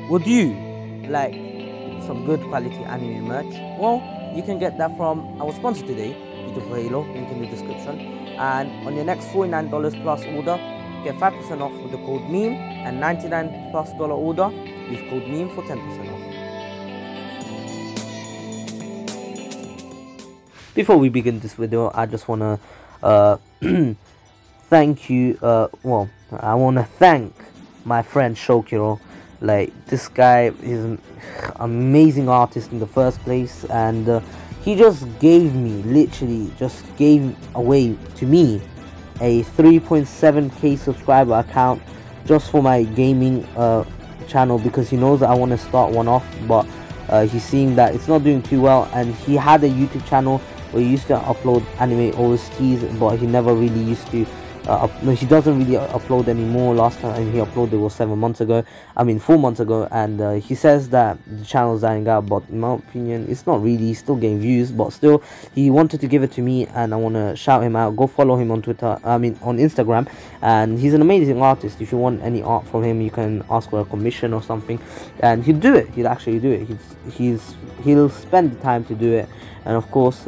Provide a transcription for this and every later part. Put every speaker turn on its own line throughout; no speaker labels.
Would you like some good quality anime merch? Well, you can get that from our sponsor today, Beautiful Halo, link in the description. And on your next $49 plus order, get 5% off with the code MEME, and $99 plus order, use code MEME for 10% off. Before we begin this video, I just want to thank you. Well, I want to thank my friend Shokiro. Like, this guy is an amazing artist in the first place, and he just gave me, literally just gave away to me a 3.7k subscriber account just for my gaming channel, because he knows that I want to start one off, but he's seeing that it's not doing too well. And he had a YouTube channel where he used to upload anime OSTs, but he never really used to he doesn't really upload anymore. Last time he uploaded was 4 months ago, and he says that the channel's dying out, but in my opinion it's not really. He's still getting views, but still he wanted to give it to me, and I want to shout him out. Go follow him on Twitter, on Instagram, and he's an amazing artist. If you want any art from him, you can ask for a commission or something, and he'll do it. He'll actually do it. He'll spend the time to do it, and of course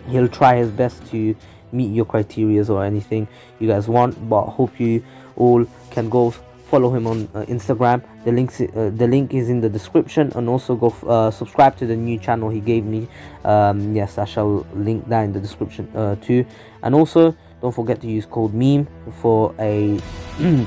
he'll try his best to meet your criterias or anything you guys want. But hope you all can go follow him on Instagram. The link is in the description, and also go subscribe to the new channel he gave me. Yes, I shall link that in the description too. And also don't forget to use code MEME for a 10%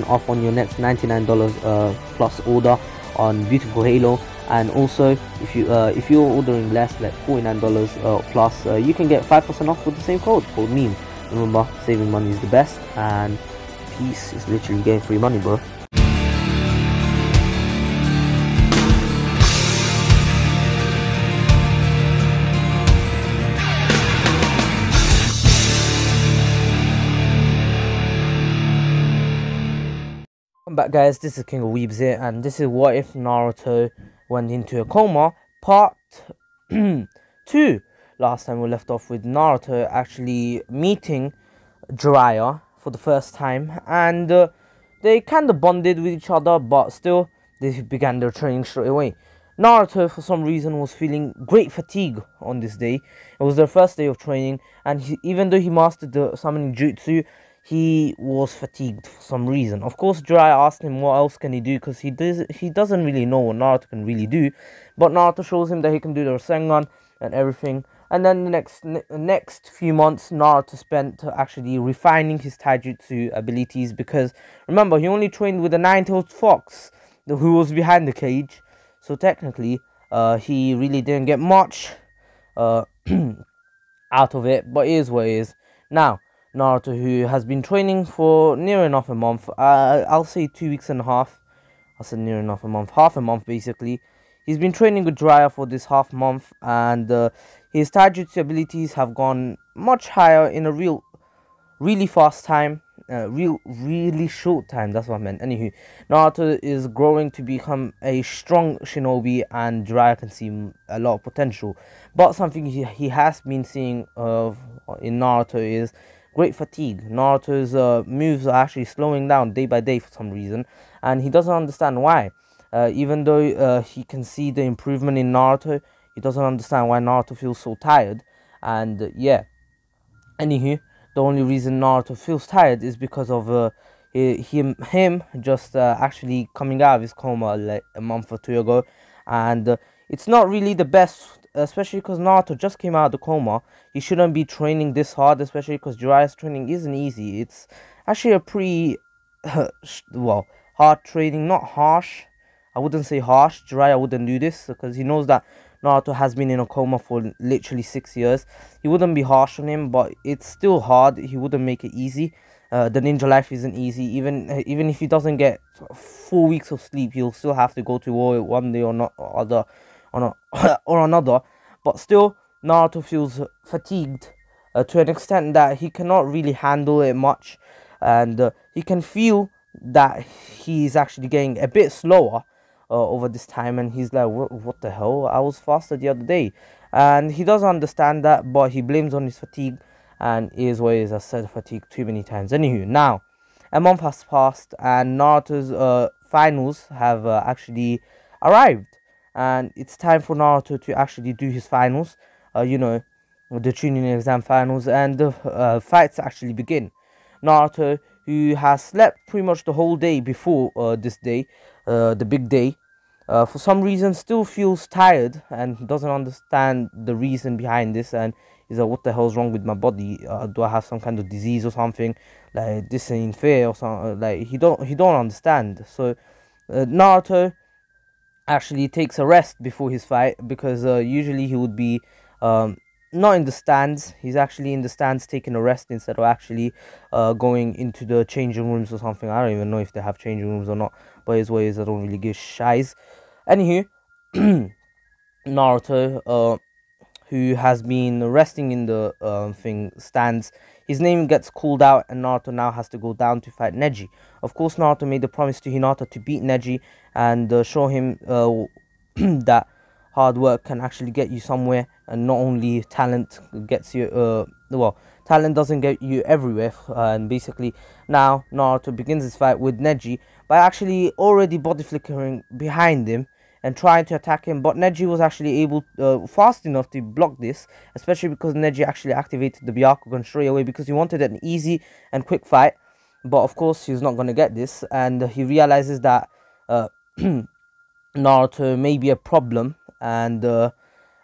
off on your next $99 plus order on Beautiful Halo. And also if you're ordering less, like $49 plus, you can get 5% off with the same code MEME. Remember, saving money is the best, and peace is literally getting free money, bro. Welcome back, guys. This is King of Weebs here, and this is what if Naruto went into a coma, part 2. Last time we left off with Naruto actually meeting Jiraiya for the first time, and they kind of bonded with each other, but still they began their training straight away. Naruto, for some reason, was feeling great fatigue on this day. It was their first day of training, and even though he mastered the summoning jutsu, he was fatigued for some reason. Of course, Jiraiya asked him what else can he do, because he doesn't really know what Naruto can really do. But Naruto shows him that he can do the Rasengan and everything. And then the next few months, Naruto spent actually refining his taijutsu abilities, because remember, he only trained with the nine-tailed fox who was behind the cage. So technically, he really didn't get much out of it, but it is what it is. Now, Naruto, who has been training for near enough a month, I'll say 2 weeks and a half. I said near enough a month, half a month basically. He's been training with Jiraiya for this half month, and his taijutsu abilities have gone much higher in a really fast time, really short time. That's what I meant. Anywho, Naruto is growing to become a strong shinobi, and Jiraiya can see a lot of potential. But something he has been seeing in Naruto is great fatigue. Naruto's moves are actually slowing down day by day for some reason, and he doesn't understand why. Even though he can see the improvement in Naruto, he doesn't understand why Naruto feels so tired. And yeah, anywho, the only reason Naruto feels tired is because of him just actually coming out of his coma like a month or two ago, and it's not really the best, especially because Naruto just came out of the coma. He shouldn't be training this hard, especially because Jiraiya's training isn't easy. It's actually a pretty well, hard training, not harsh. I wouldn't say harsh. Jiraiya wouldn't do this because he knows that Naruto has been in a coma for literally 6 years. He wouldn't be harsh on him, but it's still hard. He wouldn't make it easy. The ninja life isn't easy. Even if he doesn't get 4 weeks of sleep, he'll still have to go to war one day or not or another. But still, Naruto feels fatigued to an extent that he cannot really handle it much, and he can feel that he's actually getting a bit slower over this time, and he's like, what the hell, I was faster the other day. And he doesn't understand that, but he blames on his fatigue, and is what is. I said fatigue too many times. Anywho, now a month has passed, and Naruto's finals have actually arrived, and it's time for Naruto to actually do his finals. You know, the Chunin exam finals, and the fights actually begin. Naruto, who has slept pretty much the whole day before this day, the big day, for some reason still feels tired and doesn't understand the reason behind this, and is like, what the hell's wrong with my body? Do I have some kind of disease or something? Like, this ain't fair or something. Like, he don't understand. So Naruto actually takes a rest before his fight, because usually he would be um, not in the stands. He's actually in the stands taking a rest instead of actually going into the changing rooms or something. I don't even know if they have changing rooms or not, but his way is I don't really give shies. Anywho, Naruto, who has been resting in the thing stands, his name gets called out, and Naruto now has to go down to fight Neji. Of course, Naruto made a promise to Hinata to beat Neji and show him that hard work can actually get you somewhere, and not only talent gets you. Well, talent doesn't get you everywhere, and basically now Naruto begins his fight with Neji by actually already body flickering behind him and trying to attack him, but Neji was actually able fast enough to block this, especially because Neji actually activated the Byakugan straight away because he wanted an easy and quick fight. But of course he's not going to get this, and he realizes that Naruto may be a problem, and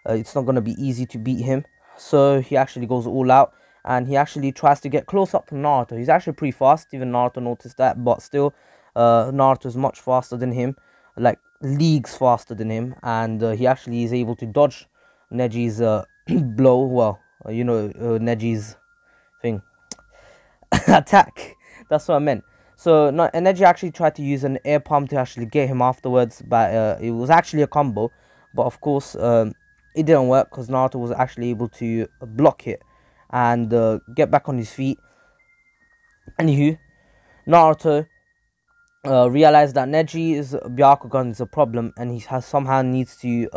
it's not going to be easy to beat him. So he actually goes all out, and he actually tries to get close up to Naruto. He's actually pretty fast, even Naruto noticed that, but still Naruto is much faster than him, like leagues faster than him, and he actually is able to dodge Neji's blow. Well, Neji's thing attack. That's what I meant. So Neji actually tried to use an air palm to actually get him afterwards, but it was actually a combo. But of course, it didn't work because Naruto was actually able to block it and get back on his feet. Anywho, Naruto realized that Neji's Byakugan is a problem, and he has somehow needs to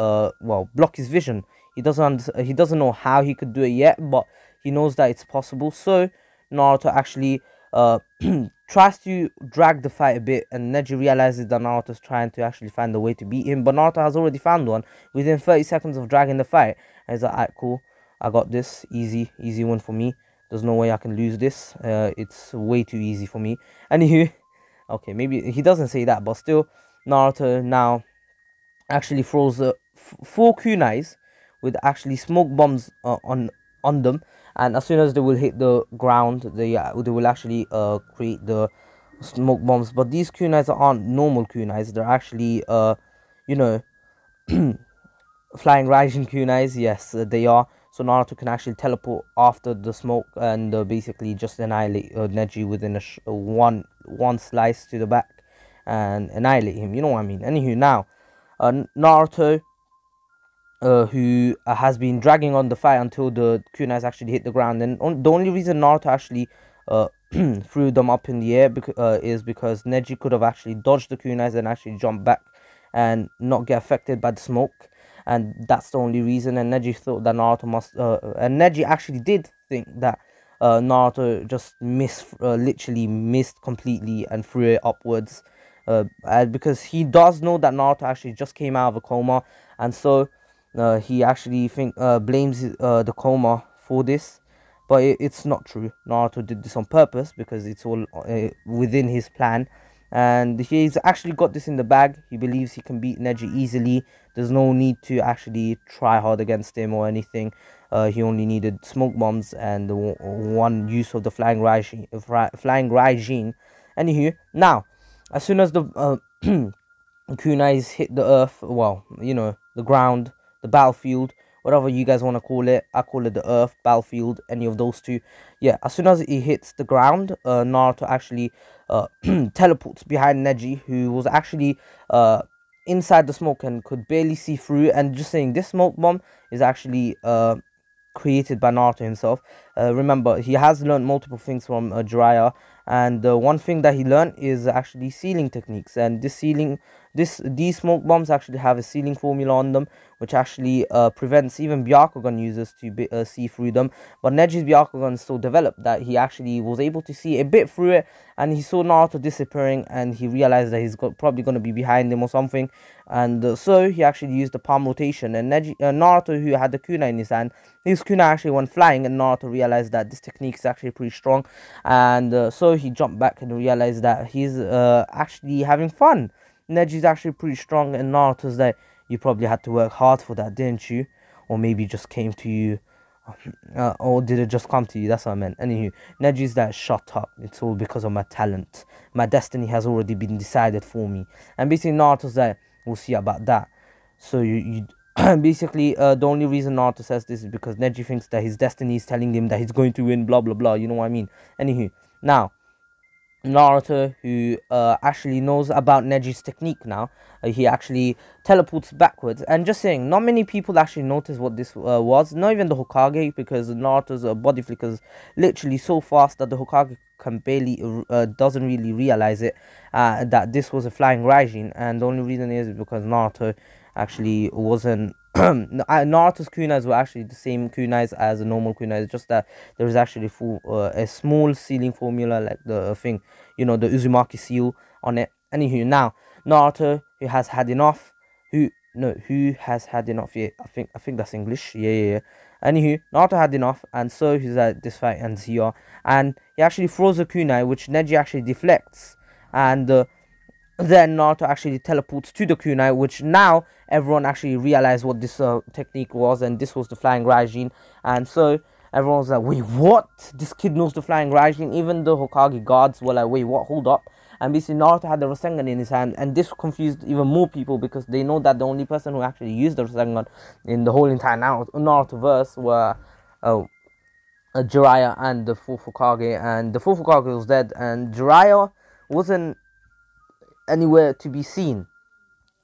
block his vision. He doesn't know how he could do it yet, but he knows that it's possible. So Naruto actually tries to drag the fight a bit, and Neji realizes that Naruto's trying to actually find a way to beat him, but Naruto has already found one within 30 seconds of dragging the fight. And he's like, alright, cool, I got this, easy win for me. There's no way I can lose this. It's way too easy for me. Anywho, okay, maybe he doesn't say that, but still, Naruto now actually throws 4 kunais with actually smoke bombs on them, and as soon as they will hit the ground, they will actually create the smoke bombs. But these kunais aren't normal kunais; they're actually flying Raijin kunais. Yes, they are. So Naruto can actually teleport after the smoke and basically just annihilate Neji within one slice to the back and annihilate him. You know what I mean? Anywho, now Naruto, who has been dragging on the fight until the kunais actually hit the ground, and the only reason Naruto actually threw them up in the air is because Neji could have actually dodged the kunais and actually jumped back and not get affected by the smoke. And that's the only reason. And Neji thought that Naruto must and Neji actually did think that Naruto just literally missed completely and threw it upwards, because he does know that Naruto actually just came out of a coma, and so he actually blames the coma for this. But it's not true. Naruto did this on purpose because it's all within his plan, and he's actually got this in the bag. He believes he can beat Neji easily. There's no need to actually try hard against him or anything. He only needed smoke bombs and one use of the flying Raijin. Anywho, now, as soon as the kunais hit the earth, the ground, the battlefield, whatever you guys want to call it. I call it the earth, battlefield, any of those two. Yeah, as soon as it hits the ground, Naruto actually teleports behind Neji, who was actually inside the smoke and could barely see through. And just saying, this smoke bomb is actually created by Naruto himself. Remember, he has learned multiple things from Jiraiya, and one thing that he learned is actually sealing techniques. And these smoke bombs actually have a sealing formula on them, which actually prevents even Byakugan users to see through them. But Neji's Byakugan is so developed that he actually was able to see a bit through it, and he saw Naruto disappearing, and he realized that he's probably going to be behind him or something, and so he actually used the palm rotation, and Naruto, who had the kunai in his hand, his kunai actually went flying, and Naruto realized that this technique is actually pretty strong, and so he jumped back and realized that he's actually having fun. Neji's actually pretty strong, and Naruto's like, you probably had to work hard for that, didn't you? Or maybe it just came to you, or did it just come to you? That's what I meant. Anywho, Neji's like, shut up, it's all because of my talent. My destiny has already been decided for me. And basically Naruto's like, we'll see about that. So you basically the only reason Naruto says this is because Neji thinks that his destiny is telling him that he's going to win, blah blah blah, you know what I mean? Anywho, now Naruto, who actually knows about Neji's technique now, he actually teleports backwards. And just saying, not many people actually notice what this was, not even the Hokage, because Naruto's body flickers literally so fast that the Hokage can barely doesn't really realize it, that this was a flying Raijin. And the only reason is because Naruto actually wasn't Naruto's kunais were actually the same kunais as a normal kunai, just that there was actually a small sealing formula, like the thing, you know, the Uzumaki seal on it. Anywho, now Naruto, who has had enough, who has had enough, yeah, I think that's English, yeah. Anywho, Naruto had enough, and so he's like, this fight ends here, and he actually throws a kunai, which Neji actually deflects, and then Naruto actually teleports to the kunai, which now everyone actually realized what this technique was, and this was the flying Raijin. And so everyone was like, wait, what? This kid knows the flying Raijin? Even the Hokage guards were like, wait, what? Hold up. And basically Naruto had the Rasengan in his hand, and this confused even more people, because they know that the only person who actually used the Rasengan in the whole entire Naruto verse were Jiraiya and the fourth Hokage, and the fourth Hokage was dead, and Jiraiya wasn't anywhere to be seen.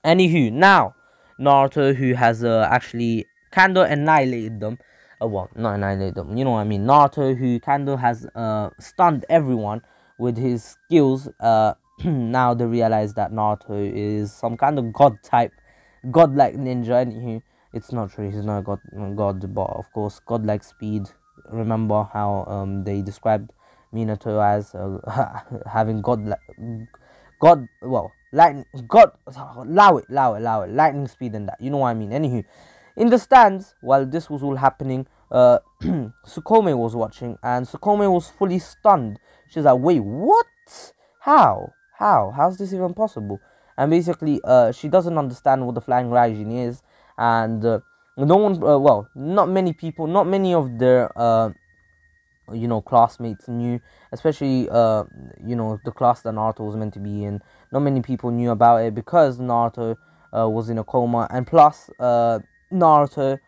Anywho, now Naruto, who has actually Kando annihilated them, well, not annihilated them, you know what I mean. Naruto, who Kando has stunned everyone with his skills, now they realize that Naruto is some kind of godlike ninja. Anywho, it's not true, he's not a god, but of course godlike speed. Remember how they described Minato as having lightning, lightning speed and that, you know what I mean. Anywho, in the stands, while this was all happening, Sukome was watching, and Sukome was fully stunned. She's like, wait, what? How's this even possible? And basically, she doesn't understand what the flying Raijin is, and no one, not many people, not many of their classmates knew, especially the class that Naruto was meant to be in. Not many people knew about it because Naruto was in a coma, and plus Naruto,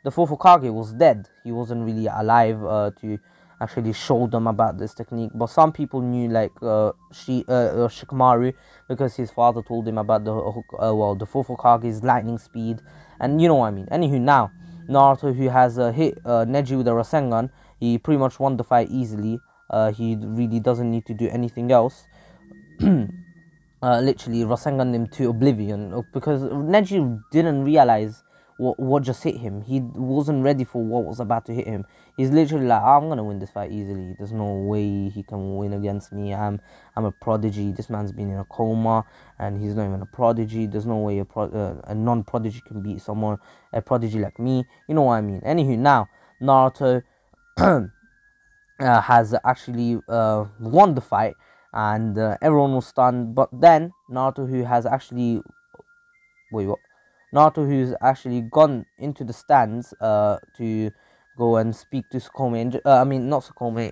the fourth Hokage was dead. He wasn't really alive to actually show them about this technique. But some people knew, like Shikamaru, because his father told him about the fourth Hokage's lightning speed, and you know what I mean. Anywho, now Naruto, who has hit Neji with a Rasengan, he pretty much won the fight easily. He really doesn't need to do anything else. Literally Rasengan him to oblivion, because Neji didn't realize what just hit him. He wasn't ready for what was about to hit him. He's literally like, I'm gonna win this fight easily. There's no way he can win against me. I'm a prodigy. This man's been in a coma, and he's not even a prodigy. There's no way a non-prodigy can beat a prodigy like me. You know what I mean. Anywho, now Naruto has actually won the fight, and everyone was stunned. But then Naruto, who has actually Naruto, who's actually gone into the stands to go and speak to Sukome, and not Sukome,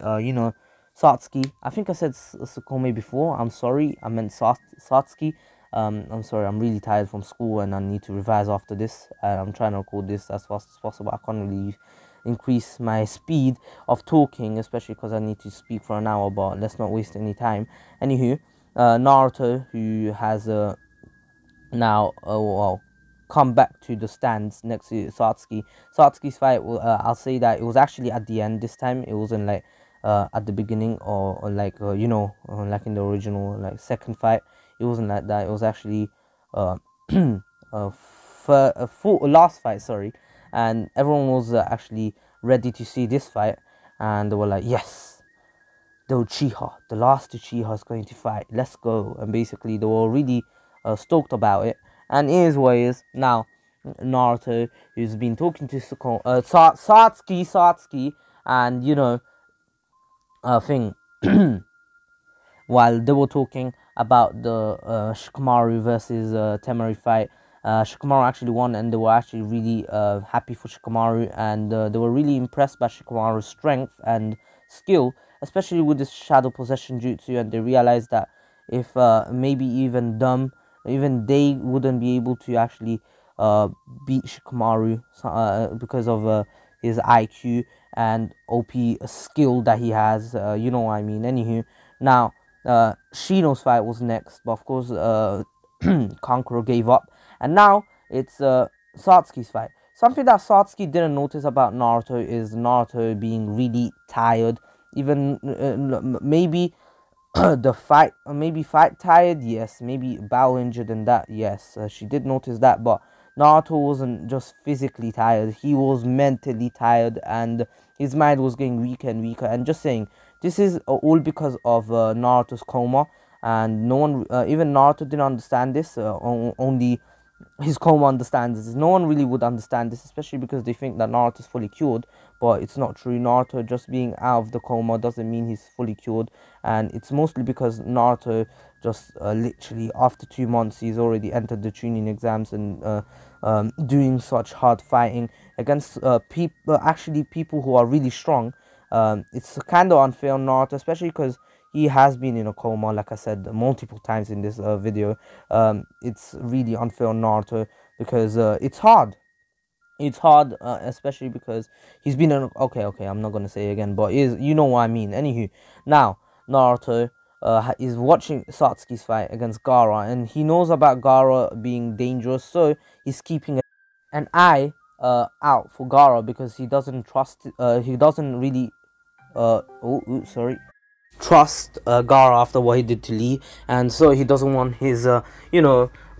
Satsuki. I think I said Sukome before. I'm sorry, I meant Satsuki. I'm sorry, I'm really tired from school and I need to revise after this. I'm trying to record this as fast as possible. I can't really increase my speed of talking, especially because I need to speak for an hour, but let's not waste any time. Anywho, Naruto, who has now come back to the stands next to Satsuki. Satsuki's fight, I'll say that it was actually at the end this time. It wasn't like at the beginning, or like like in the original, like, second fight. It wasn't like that. It was actually last fight, sorry, and everyone was actually ready to see this fight, and they were like, yes, the Uchiha, the last Uchiha is going to fight. Let's go. And basically, they were really stoked about it. And here's what it is now. Naruto, who's been talking to Satsuki, and you know, thing. While they were talking about the Shikamaru versus Temari fight, Shikamaru actually won, and they were actually really happy for Shikamaru, and they were really impressed by Shikamaru's strength and skill, especially with this shadow possession jutsu, and they realized that if maybe even they wouldn't be able to actually beat Shikamaru because of his IQ and OP skill that he has, you know what I mean. Anywho, now Shino's fight was next, but of course Kankuro gave up, and now it's Satsuki's fight. Something that Satsuki didn't notice about Naruto is Naruto being really tired, even maybe the fight, maybe fight tired, yes, maybe battle injured and that, yes, she did notice that, but Naruto wasn't just physically tired, he was mentally tired, and his mind was getting weaker and weaker. And just saying, this is all because of Naruto's coma, and no one, even Naruto didn't understand this, only his coma understands this. No one really would understand this, especially because they think that Naruto's fully cured, but it's not true. Naruto just being out of the coma doesn't mean he's fully cured, and it's mostly because Naruto just literally after 2 months he's already entered the Chunin exams and doing such hard fighting against people who are really strong. It's kind of unfair on Naruto, especially because he has been in a coma, like I said multiple times in this video. It's really unfair on Naruto because it's hard. It's hard, especially because he's been in. Okay, I'm not gonna say it again, but you know what I mean. Anywho, now Naruto is watching Satsuki's fight against Gaara, and he knows about Gaara being dangerous, so he's keeping an eye out for Gaara because he doesn't trust. He doesn't really. Trust Gaara after what he did to Lee, and so he doesn't want his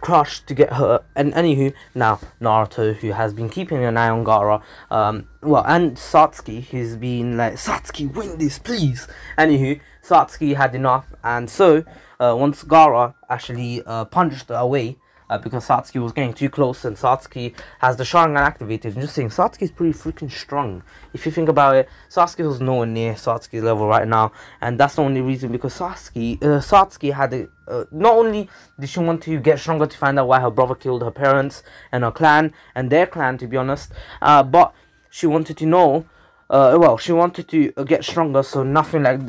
crush to get hurt. And anywho, now Naruto, who has been keeping an eye on Gaara, and Satsuki, who's been like, Satsuki, win this please. Anywho, Satsuki had enough, and so once Gaara actually punched away, because Satsuki was getting too close, and Satsuki has the Sharingan activated. And just saying, Satsuki is pretty freaking strong. If you think about it, Satsuki was nowhere near Satsuki's level right now, and that's the only reason, because Satsuki had not only did she want to get stronger to find out why her brother killed her parents and her clan, and their clan to be honest, but she wanted to know, she wanted to get stronger, so nothing like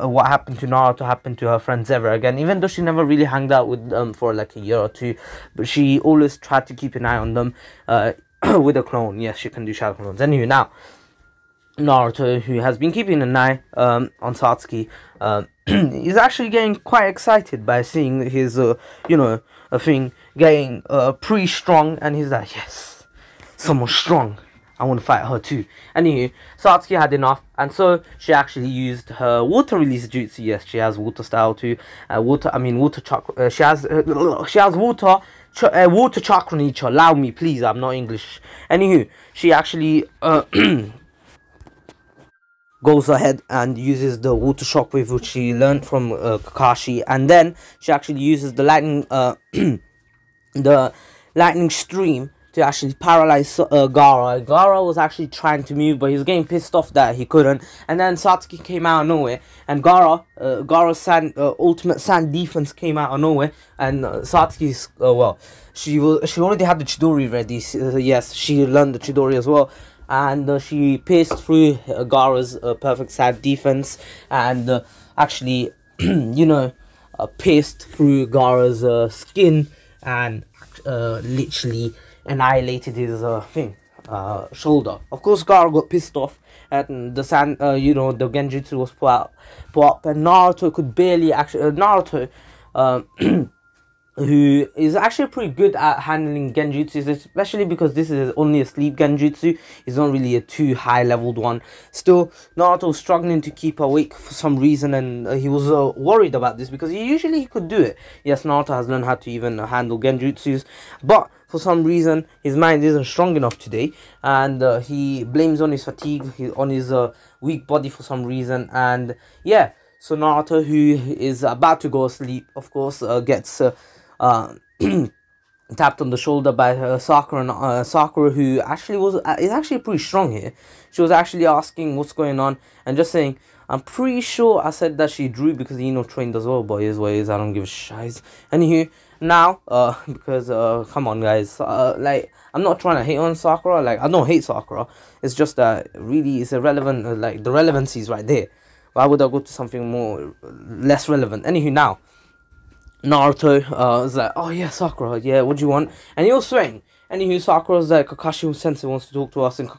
what happened to Naruto happened to her friends ever again. Even though she never really hung out with them for like a year or two, but she always tried to keep an eye on them with a clone. Yes, she can do shadow clones. Anyway, now Naruto, who has been keeping an eye on Satsuki, is actually getting quite excited by seeing his thing getting pretty strong, and he's like, yes, someone strong, I want to fight her too. Anyway, Satsuki had enough, and so she actually used her water release jutsu. Yes, she has water style too. Water chakra. She has water chakra nature. Allow me, please. I'm not English. Anywho, she actually goes ahead and uses the water shockwave, which she learned from Kakashi, and then she actually uses the lightning, the lightning stream to actually paralyze Gaara. Gaara was actually trying to move, but he was getting pissed off that he couldn't. And then Satsuki came out of nowhere, and Gaara's ultimate sand defense came out of nowhere. And Satsuki's she already had the Chidori ready. Yes, she learned the Chidori as well, and she pierced through Gaara's perfect sand defense, and actually, pierced through Gaara's skin, and literally annihilated his shoulder. Of course, Gaara got pissed off, and the the Genjutsu was put up, and Naruto could barely actually who is actually pretty good at handling genjutsus, especially because this is only a sleep genjutsu. It's not really a too high leveled one. Still, Naruto was struggling to keep awake for some reason, and he was worried about this because he could do it. Yes, Naruto has learned how to even handle genjutsus, but for some reason his mind isn't strong enough today, and he blames on his fatigue, on his weak body for some reason. And yeah, so Naruto, who is about to go to sleep, of course, gets uh, tapped on the shoulder by Sakura, and Sakura, who actually is actually pretty strong here. She was actually asking what's going on and just saying, I'm pretty sure I said that she drew because trained as well, but his ways, I don't give a shiz. Anywho, now because come on guys, like, I'm not trying to hate on Sakura, like, I don't hate Sakura, it's just that really it's irrelevant. Like, the relevancy is right there. Why would I go to something more less relevant? Anywho, now Naruto was like, oh yeah, Sakura, yeah, what do you want? And he was sweating. Anywho, Sakura's like, Kakashi Sensei wants to talk to us, and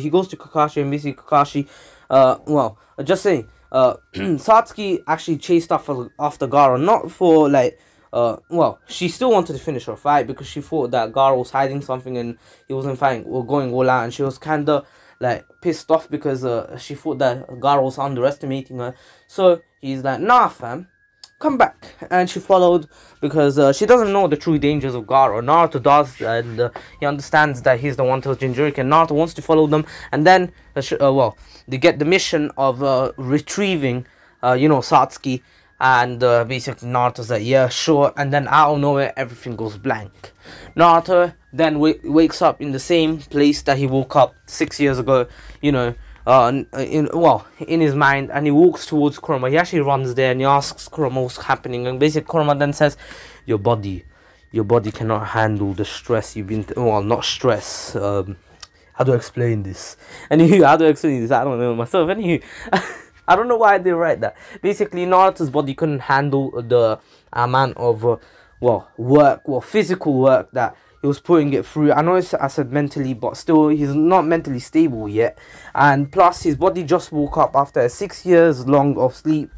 he goes to Kakashi, and basically Kakashi, well, just saying, Satsuki actually chased after Gaara, not for like, well, she still wanted to finish her fight because she thought that Gaara was hiding something and he wasn't fighting or going all out, and she was kinda like pissed off because she thought that Gaara was underestimating her. So he's like, nah fam, come back. And she followed because she doesn't know the true dangers of Gaara. Naruto does, and he understands that he's the one to Jinchuriki, and Naruto wants to follow them. And then well, they get the mission of retrieving Satsuki, and basically Naruto's like, yeah, sure. And then out of nowhere everything goes blank. Naruto then wakes up in the same place that he woke up 6 years ago, in his mind, and he walks towards Kurama. He actually runs there and he asks Kurama what's happening, and basically Kurama then says, your body cannot handle the stress you've been not stress, how do I explain this? Anywho, how do I explain this? I don't know myself. Anywho, I don't know why I did write that. Basically, Naruto's body couldn't handle the amount of physical work that he was putting it through. I know I said mentally, but still, he's not mentally stable yet. And plus, his body just woke up after 6 years long of sleep.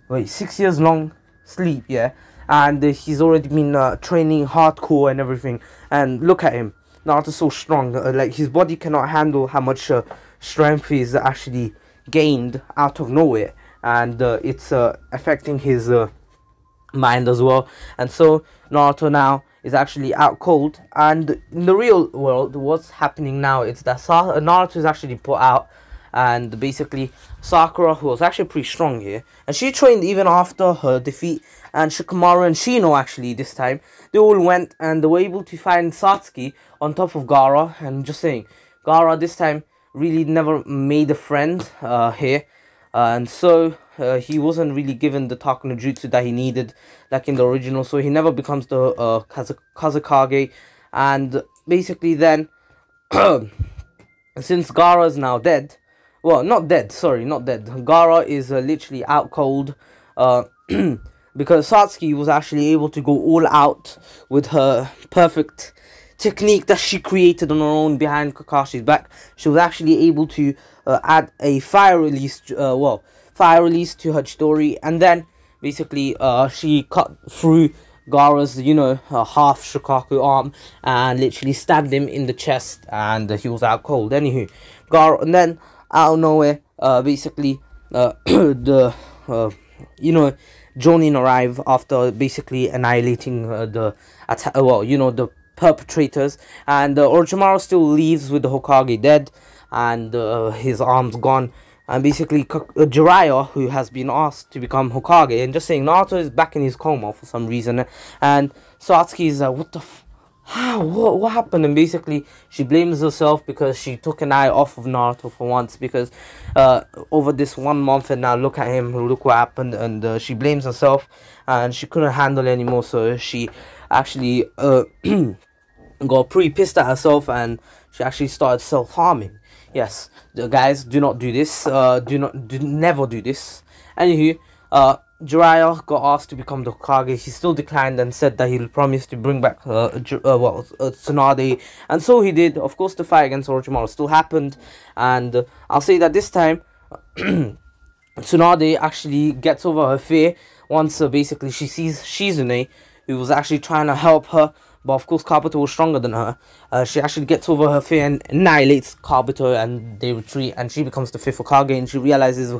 Wait, 6 years long sleep, yeah. And he's already been training hardcore and everything. And look at him, Naruto's so strong. Like, his body cannot handle how much strength he's actually gained out of nowhere, and it's affecting his mind as well. And so Naruto now is actually out cold, and in the real world what's happening now is that Naruto is actually put out, and basically Sakura, who was actually pretty strong here, and she trained even after her defeat, and Shikamaru and Shino actually this time, they all went and they were able to find Satsuki on top of Gaara. And just saying, Gaara this time really never made a friend here, and so he wasn't really given the Taku no Jutsu that he needed like in the original, so he never becomes the Kazekage. And basically then since Gaara is now dead, well, not dead, sorry, not dead, Gaara is literally out cold, because Satsuki was actually able to go all out with her perfect technique that she created on her own behind Kakashi's back. She was actually able to add a fire release to her Chidori, and then basically she cut through Gaara's half Shukaku arm and literally stabbed him in the chest, and he was out cold. Anywho, Gaara, and then out of nowhere basically the Jonin arrive after basically annihilating the perpetrators, and Orochimaru still leaves with the Hokage dead, and his arms gone. And basically Jiraiya, who has been asked to become Hokage, and just saying, Naruto is back in his coma for some reason, and Satsuki is what the what happened? And basically she blames herself because she took an eye off of Naruto for once, because over this 1 month, and now look at him, look what happened. And she blames herself, and she couldn't handle it anymore, so she actually got pretty pissed at herself, and she actually started self-harming. Yes, guys, do not do this. Never do this. Anywho, Jiraiya got asked to become the Hokage. He still declined and said that he'll promise to bring back Tsunade, and so he did. Of course, the fight against Orochimaru still happened, and I'll say that this time Tsunade actually gets over her fear once basically she sees Shizune, who was actually trying to help her. But of course, Kabuto was stronger than her. She actually gets over her fear and annihilates Kabuto, and they retreat. And she becomes the 5th Hokage, and she realizes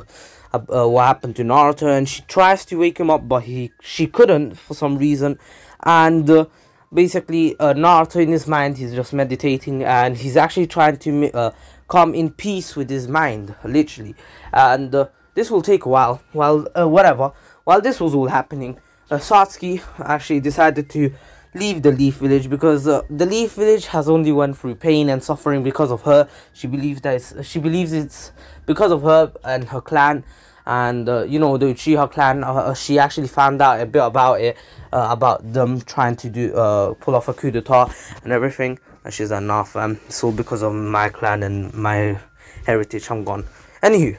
what happened to Naruto, and she tries to wake him up, but she couldn't for some reason. And basically, Naruto in his mind, he's just meditating, and he's actually trying to come in peace with his mind, literally. And this will take a while. While this was all happening, Satsuki actually decided to leave the Leaf Village, because the Leaf Village has only went through pain and suffering because of her. She believes it's because of her and her clan, and you know, the Uchiha clan. She actually found out a bit about it, about them trying to pull off a coup d'etat and everything. And she's like, nah fam, it's all because of my clan and my heritage. I'm gone. Anywho,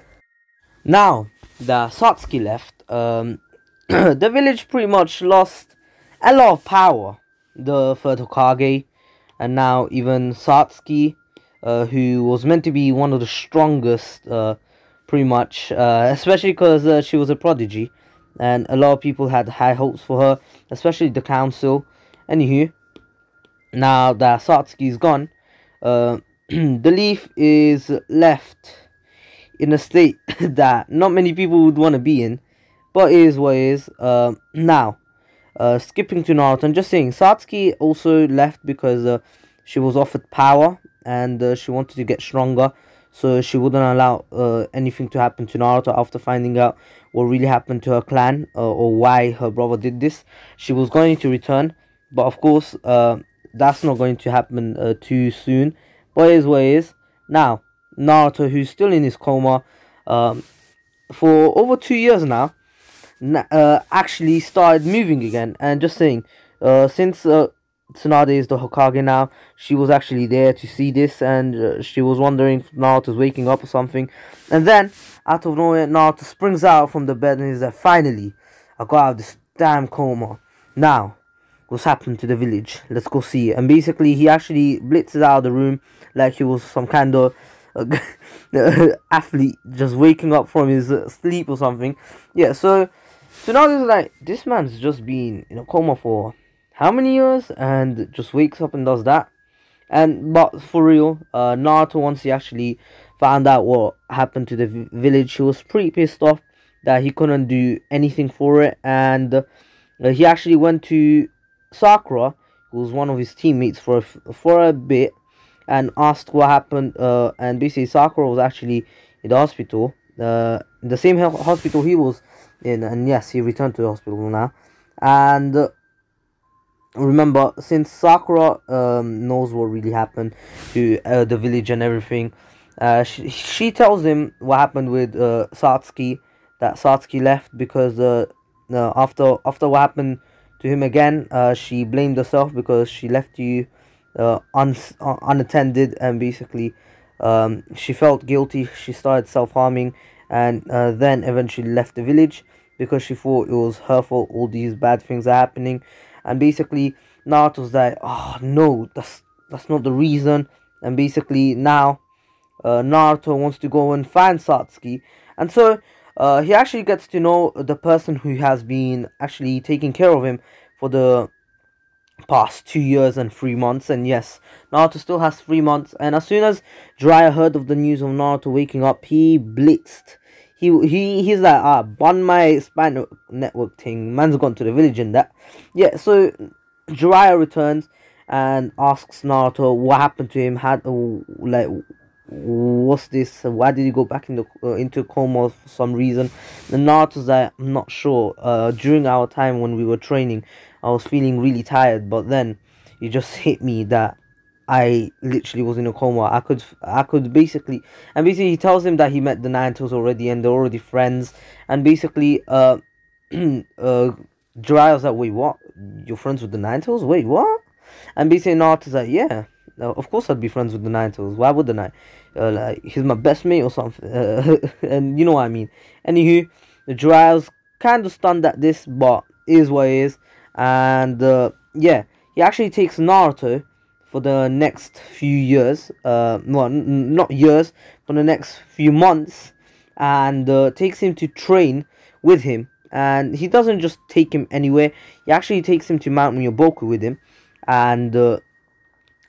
now that Satsuki left, the village pretty much lost a lot of power. The 3rd Hokage, and now even Satsuki, who was meant to be one of the strongest, pretty much, especially because she was a prodigy, and a lot of people had high hopes for her, especially the council. Anywho, now that Satsuki is gone, the Leaf is left in a state that not many people would want to be in, but it is what it is. Now, skipping to Naruto and just saying, Satsuki also left because she was offered power, and she wanted to get stronger, so she wouldn't allow anything to happen to Naruto. After finding out what really happened to her clan, or why her brother did this, she was going to return, but of course that's not going to happen too soon. But it is what it is. Now Naruto, who's still in his coma for over 2 years now, actually started moving again. And just saying, since Tsunade is the Hokage now, she was actually there to see this, and she was wondering if Naruto's waking up or something. And then, out of nowhere, Naruto springs out from the bed and he's like, finally, I got out of this damn coma. Now, what's happened to the village? Let's go see it. And basically, he actually blitzes out of the room like he was some kind of athlete just waking up from his sleep or something. Yeah, so Tsunade's like, this man's just been in a coma for how many years, and just wakes up and does that. But for real, Naruto, once he actually found out what happened to the village, he was pretty pissed off that he couldn't do anything for it. And he actually went to Sakura, who was one of his teammates, for a bit, and asked what happened. And basically Sakura was actually in the hospital, in the same hospital he was in, and yes, he returned to the hospital now. And remember, since Sakura knows what really happened to the village and everything, she tells him what happened with Satsuki, that Satsuki left because after what happened to him again, she blamed herself because she left you unattended, and basically she felt guilty. She started self-harming, and then eventually left the village because she thought it was her fault, all these bad things are happening. And basically Naruto's like, oh no, that's not the reason. And basically now Naruto wants to go and find Satsuki, and so he actually gets to know the person who has been actually taking care of him for the past 2 years and 3 months. And yes, Naruto still has 3 months, and as soon as Jiraiya heard of the news of Naruto waking up, he blitzed. He's like, bun my spine network thing, man's gone to the village and that. Yeah, so Jiraiya returns and asks Naruto what happened to him, like, what's this, why did he go back into coma for some reason. And Naruto's like, I'm not sure, during our time when we were training I was feeling really tired, but then it just hit me that I literally was in a coma. I could basically, and basically he tells him that he met the Nine-Tails already and they're already friends. And basically Jiraiya's like, wait, what? You're friends with the Nine-Tails? Wait, what? And basically Naruto's like, yeah, of course I'd be friends with the Nine-Tails. Why wouldn't I? Like, he's my best mate or something. And you know what I mean. Anywho, Jiraiya's kind of stunned at this, but it is what it is. And yeah, he actually takes Naruto for the next few years, well, not years, for the next few months, and takes him to train with him and he doesn't just take him anywhere. He actually takes him to Mount Myoboku with him, and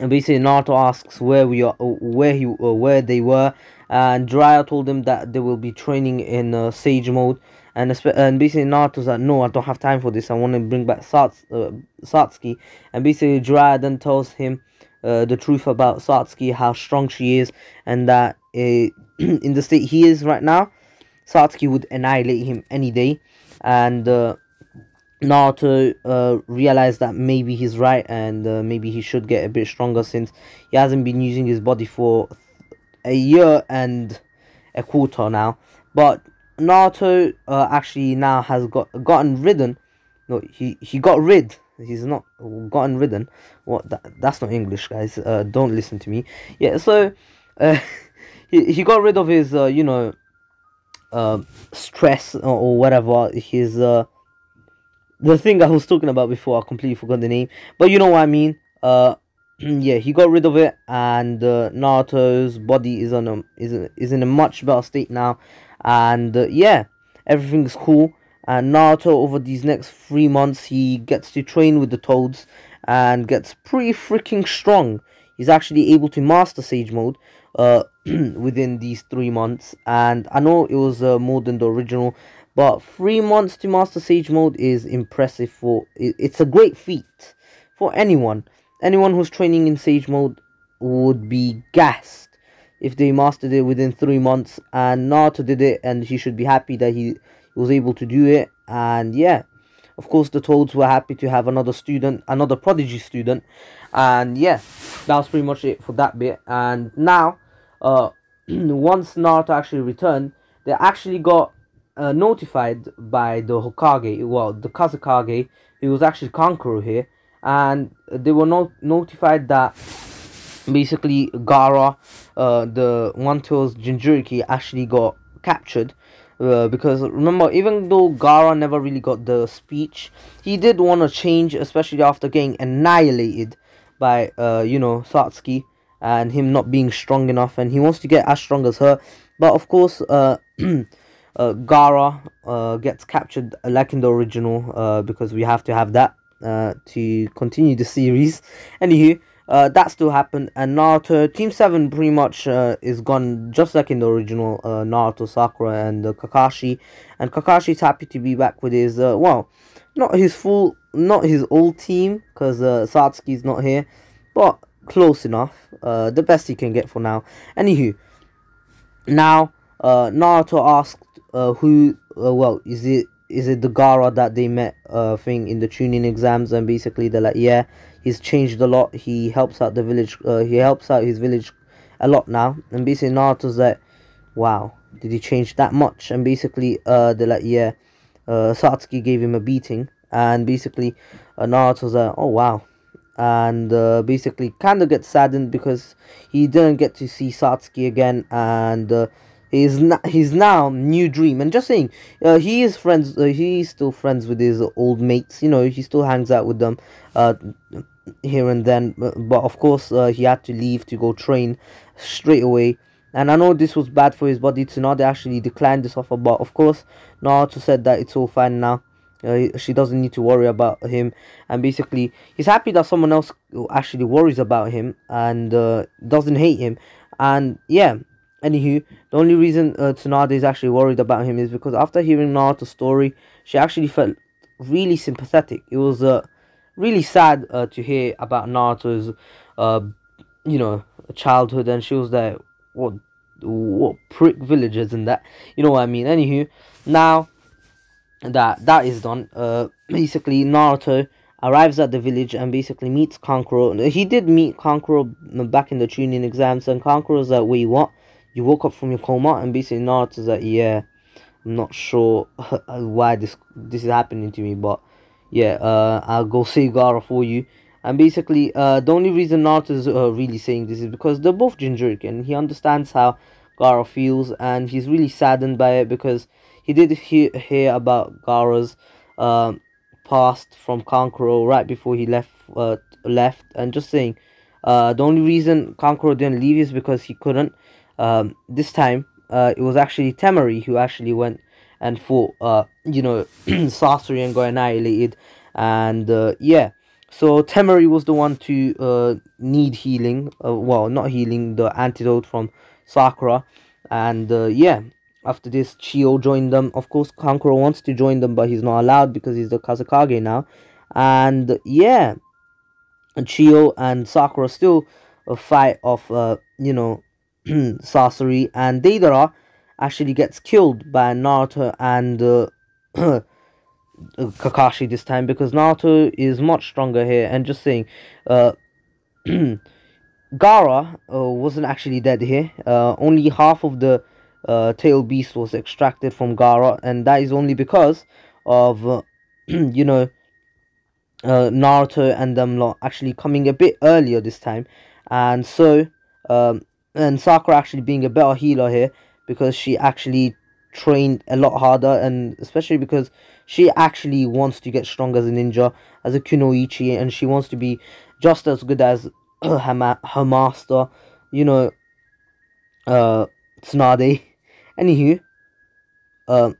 basically Naruto asks where we are, where they were, and Jiraiya told him that they will be training in Sage mode, and basically Naruto's like, no, I don't have time for this. I want to bring back Satsuki, and basically Jiraiya then tells him the truth about Satsuki, how strong she is, and that in the state he is right now, Satsuki would annihilate him any day, and Naruto realized that maybe he's right, and maybe he should get a bit stronger since he hasn't been using his body for a year and a quarter now. But Naruto actually now has gotten ridden. No, he got rid. He's not gotten ridden. What? That's not English, guys. Don't listen to me. Yeah. So uh, he got rid of his stress or whatever. His the thing I was talking about before, I completely forgot the name, but you know what I mean. Yeah, he got rid of it, and Naruto's body is is in a much better state now, and yeah, everything's cool. And Naruto, over these next 3 months, he gets to train with the Toads and gets pretty freaking strong. He's actually able to master Sage Mode within these 3 months, and I know it was more than the original, but 3 months to master Sage Mode is impressive. It's a great feat for anyone. Anyone who's training in Sage Mode would be gassed if they mastered it within 3 months, and Naruto did it, and he should be happy that he was able to do it. And yeah, of course the Toads were happy to have another student, another prodigy student, and yeah, that was pretty much it for that bit. And now once Naruto actually returned, they actually got notified by the Hokage, well, the Kazekage, who was actually Kankuro here, and they were notified that basically Gaara, the One Tails Jinchuriki, actually got captured. Because remember, even though Gaara never really got the speech, he did want to change, especially after getting annihilated by Satsuki and him not being strong enough, and he wants to get as strong as her. But of course, Gaara gets captured like in the original, because we have to have that to continue the series. Anywho, that still happened, and Naruto Team 7 pretty much is gone, just like in the original. Naruto, Sakura, and Kakashi, and Kakashi's happy to be back with his well, not his old team, because Satsuki's not here, but close enough, the best he can get for now. Anywho, now Naruto asked who well, is it the Gaara that they met thing in the Chunin exams, and basically they're like, yeah, he's changed a lot, he helps out the village, he helps out his village a lot now. And basically Naruto's like, wow, did he change that much? And basically they're like, yeah, Satsuki gave him a beating, and basically Naruto's like, oh wow, and basically kind of gets saddened because he didn't get to see Satsuki again, and he's now new dream. And just saying, he is friends, he's still friends with his old mates, he still hangs out with them here and then, but of course he had to leave to go train straight away. And I know this was bad for his body. Tsunade actually declined this offer, but of course Naruto said that it's all fine now. She doesn't need to worry about him, and basically he's happy that someone else actually worries about him and doesn't hate him. And yeah, anywho, the only reason Tsunade is actually worried about him is because after hearing Naruto's story, she actually felt really sympathetic. It was really sad to hear about Naruto's childhood, and she was like, what prick villagers and that, you know what I mean. Anywho, now that is done, basically Naruto arrives at the village and basically meets Kankuro. He did meet Kankuro back in the Chunin exams, and Kankuro's like, wait, what? You woke up from your coma? And basically Naruto's like, yeah, I'm not sure why this is happening to me, but yeah, I'll go save Gaara for you. And basically, the only reason Naruto's really saying this is because they're both Jinchuriki, and he understands how Gaara feels, and he's really saddened by it because he did hear about Gaara's past from Kankuro right before he left. And just saying, the only reason Kankuro didn't leave is because he couldn't. This time, it was actually Temari who actually went and fought Sasori and got annihilated. And yeah, so Temari was the one to need healing, well, not healing, the antidote from Sakura. And yeah, after this, Chio joined them. Of course, Kankuro wants to join them, but he's not allowed because he's the Kazekage now. And yeah, Chio and Sakura still a fight of Sasori, and Deidara actually gets killed by Naruto and Kakashi this time, because Naruto is much stronger here. And just saying, uh, Gara wasn't actually dead here. Only half of the tail beast was extracted from Gara, and that is only because of Naruto and them lot actually coming a bit earlier this time. And so and Sakura actually being a better healer here, because she actually trained a lot harder, and especially because she actually wants to get strong as a ninja, as a kunoichi, and she wants to be just as good as her master, you know, Tsunade. Anywho,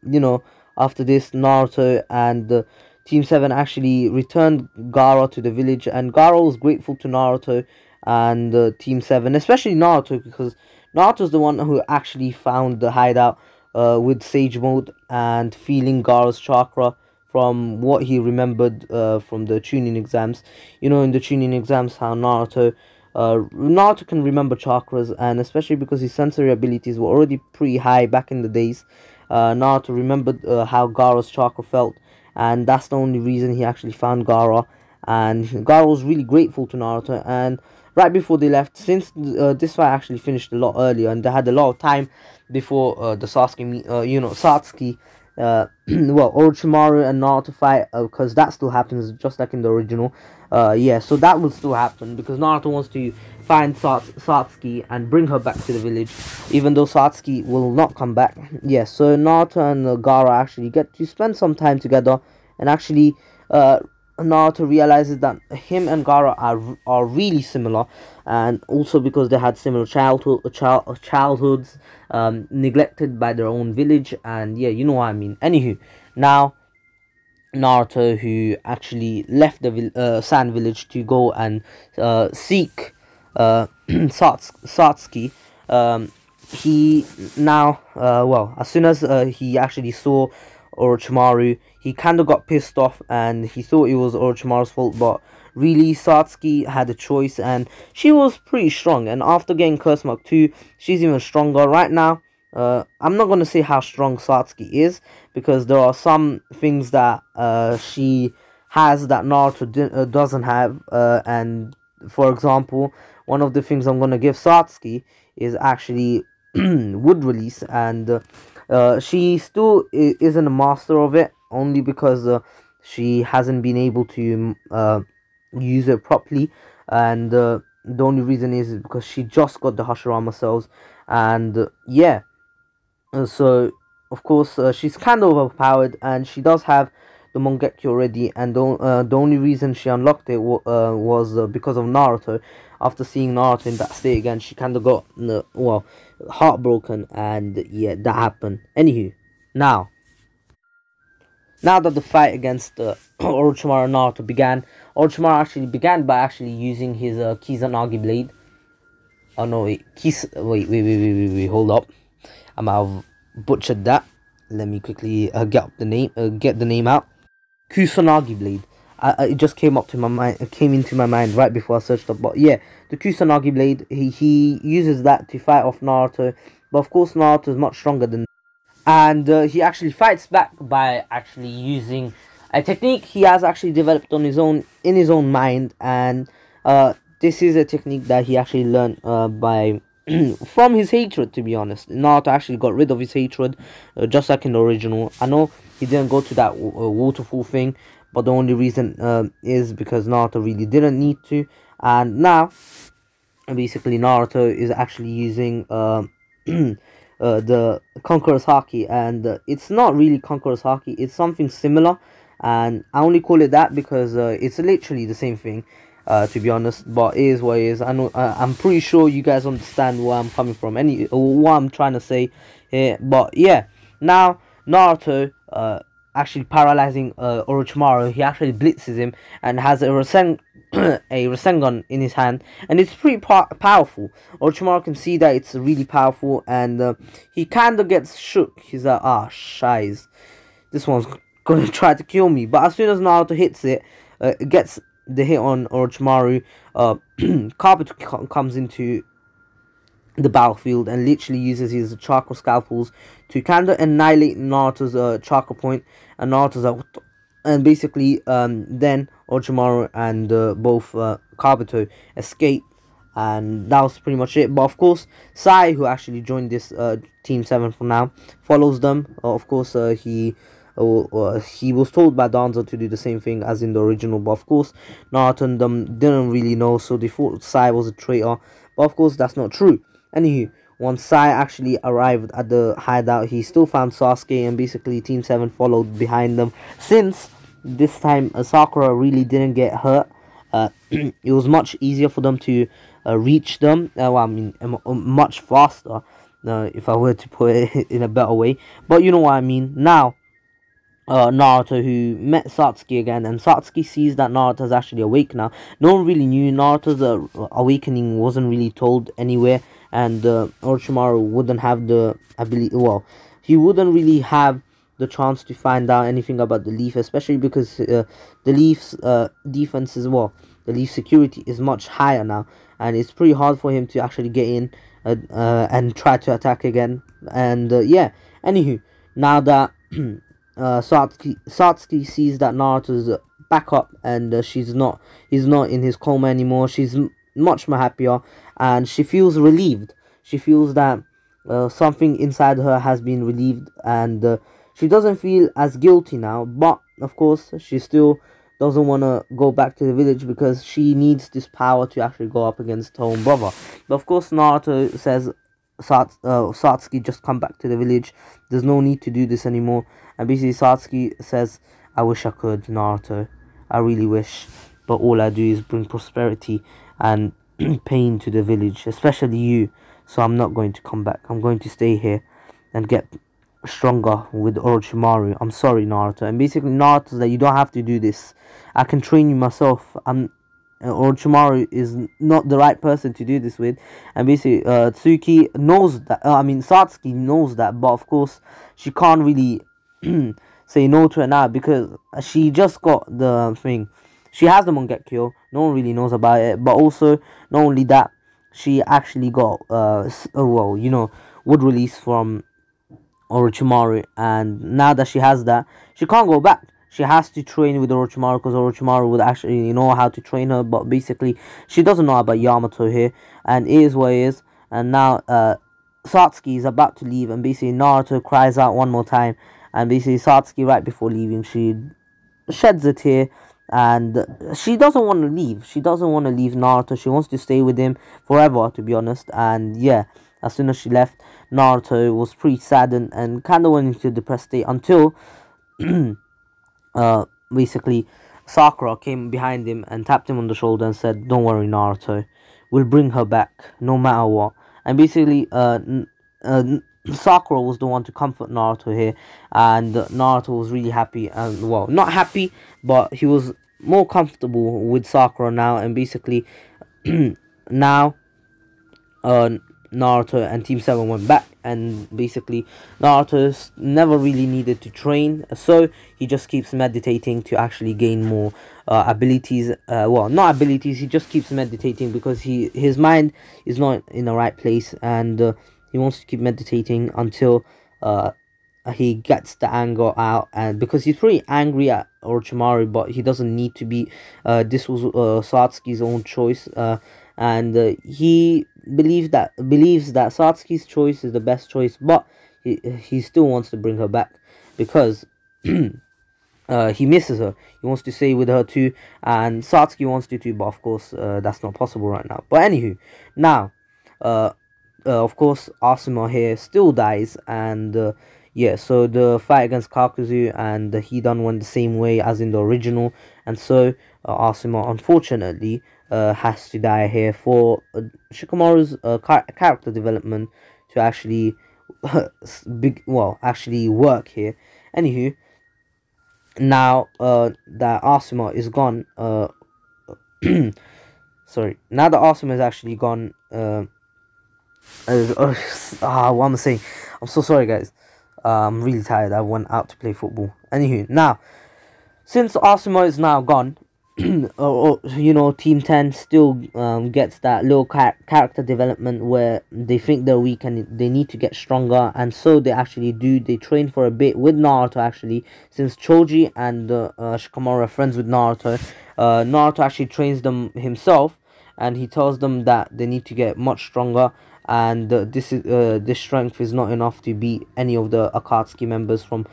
you know, after this, Naruto and Team 7 actually returned Gaara to the village, and Gaara was grateful to Naruto and Team 7, especially Naruto, because Naruto's the one who actually found the hideout with Sage Mode and feeling Gaara's chakra from what he remembered from the Chunin exams. You know, in the Chunin exams, how Naruto can remember chakras, and especially because his sensory abilities were already pretty high back in the days. Naruto remembered how Gaara's chakra felt, and that's the only reason he actually found Gaara. And Gaara was really grateful to Naruto. And right before they left, since this fight actually finished a lot earlier, and they had a lot of time before the Satsuki, well, Orochimaru and Naruto fight, because that still happens just like in the original. Yeah, so that will still happen, because Naruto wants to find Satsuki and bring her back to the village, even though Satsuki will not come back. Yeah, so Naruto and Gaara actually get to spend some time together, and actually Naruto realizes that him and Gaara are really similar, and also because they had similar childhoods, neglected by their own village, and yeah, you know what I mean. Anywho, now Naruto, who actually left the Sand Village to go and seek Satsuki, he now, well, as soon as he actually saw Orochimaru, he kind of got pissed off, and he thought it was Orochimaru's fault, but really Satsuki had a choice, and she was pretty strong, and after getting Curse Mark 2, she's even stronger right now. I'm not going to say how strong Satsuki is, because there are some things that she has that Naruto doesn't have, and for example, one of the things I'm going to give Satsuki is actually wood release, and she still isn't a master of it, only because she hasn't been able to use it properly, and the only reason is because she just got the Hashirama cells. And yeah, so of course she's kind of overpowered, and she does have the Mangekyo already, and the only reason she unlocked it was because of Naruto. After seeing Naruto in that state again, she kind of got well, heartbroken, and yeah, that happened. Anywho, now that the fight against Orochimaru and Naruto began, Orochimaru actually began by actually using his Kizanagi blade. Oh no, wait, wait, hold up. I might have butchered that. Let me quickly get the name out. Kusanagi blade. It just came up to my mind. It came into my mind right before I searched up. But yeah, the Kusanagi blade. He uses that to fight off Naruto. But of course, Naruto is much stronger than. And he actually fights back by actually using a technique he has actually developed on his own, in his own mind. And this is a technique that he actually learned by from his hatred, to be honest. Naruto actually got rid of his hatred, just like in the original. I know he didn't go to that waterfall thing, but the only reason is because Naruto really didn't need to. And now, basically, Naruto is actually using the Conqueror's Haki, and it's not really Conqueror's Haki, it's something similar, and I only call it that because it's literally the same thing. To be honest, but it is what it is. I know. I'm pretty sure you guys understand where I'm coming from. What I'm trying to say here. But yeah, now Naruto actually paralyzing Orochimaru, he actually blitzes him and has a a Rasengan in his hand, and it's pretty powerful. Orochimaru can see that it's really powerful, and he kind of gets shook. He's like, ah, shiz, this one's gonna try to kill me. But as soon as Naruto hits it, it gets the hit on Orochimaru. Kabuto comes into the battlefield and literally uses his chakra scalpels to kind of annihilate Naruto's chakra point, and Naruto's like, what the? And basically then Orochimaru and both Kabuto escape, and that was pretty much it. But of course, Sai, who actually joined this Team 7 for now, follows them. Of course, he was told by Danzo to do the same thing as in the original, but of course Naruto and them didn't really know, so they thought Sai was a traitor. But of course that's not true. Anywho, once Sai actually arrived at the hideout, he still found Sasuke, and basically Team 7 followed behind them. Since this time Sakura really didn't get hurt, it was much easier for them to reach them. Well, I mean, much faster, if I were to put it in a better way. But you know what I mean. Now, Naruto, who met Satsuki again, and Satsuki sees that Naruto is actually awake now. No one really knew. Naruto's awakening wasn't really told anywhere, and Orochimaru wouldn't have the ability. Well, he wouldn't really have the chance to find out anything about the Leaf, especially because the Leaf's defense as well. The Leaf security is much higher now, and it's pretty hard for him to actually get in and try to attack again. And yeah, anywho, now that Satsuki sees that Naruto's back up, and he's not in his coma anymore. She's much more happier, and she feels relieved. She feels that something inside her has been relieved, and she doesn't feel as guilty now. But of course, she still doesn't want to go back to the village because she needs this power to actually go up against her own brother. But of course, Naruto says, Satsuki, just come back to the village. There's no need to do this anymore. And basically Satsuki says, I wish I could, Naruto. I really wish. But all I do is bring prosperity and pain to the village, especially you. So I'm not going to come back. I'm going to stay here and get stronger with Orochimaru. I'm sorry, Naruto. And basically Naruto's like, you don't have to do this. I can train you myself. Orochimaru is not the right person to do this with, and basically Tsuki knows that. Satsuki knows that, but of course she can't really say no to it now because she just got the thing. She has the Mangekyo. No one really knows about it, but also not only that, she actually got wood release from Orochimaru, and now that she has that, she can't go back. She has to train with Orochimaru because Orochimaru would actually know how to train her, but basically she doesn't know about Yamato here, and it is what it is. And now Satsuki is about to leave, and basically Naruto cries out one more time, and basically Satsuki, right before leaving, she sheds a tear, and she doesn't want to leave. She doesn't want to leave Naruto. She wants to stay with him forever, to be honest. And yeah, as soon as she left, Naruto was pretty saddened and kind of went into a depressed state until basically Sakura came behind him and tapped him on the shoulder and said, don't worry, Naruto, we'll bring her back no matter what. And basically Sakura was the one to comfort Naruto here, and Naruto was really happy, and well, not happy, but he was more comfortable with Sakura now. And basically now Naruto and Team 7 went back, and basically Naruto never really needed to train, so he just keeps meditating to actually gain more abilities. Well, not abilities, he just keeps meditating because his mind is not in the right place, and he wants to keep meditating until he gets the anger out, and because he's pretty angry at Orochimaru, but he doesn't need to be. This was Satsuki's own choice, and he believes that Satsuki's choice is the best choice, but he still wants to bring her back because he misses her. He wants to stay with her too, and Satsuki wants to too, but of course that's not possible right now. But anywho, now of course Asuma here still dies, and yeah, so the fight against Kakuzu and Hidan went the same way as in the original, and so Asuma unfortunately has to die here for Shikamaru's character development to actually actually work here. Anywho, now that Asuma is gone, sorry, now that Asuma is actually gone, what am I saying? I'm so sorry, guys. I'm really tired. I went out to play football. Anywho, now since Asuma is now gone, Team 10 still gets that little character development where they think they're weak and they need to get stronger, and so they actually do. They train for a bit with Naruto actually, since Choji and Shikamaru are friends with Naruto. Naruto actually trains them himself, and he tells them that they need to get much stronger, and this strength is not enough to beat any of the Akatsuki members. From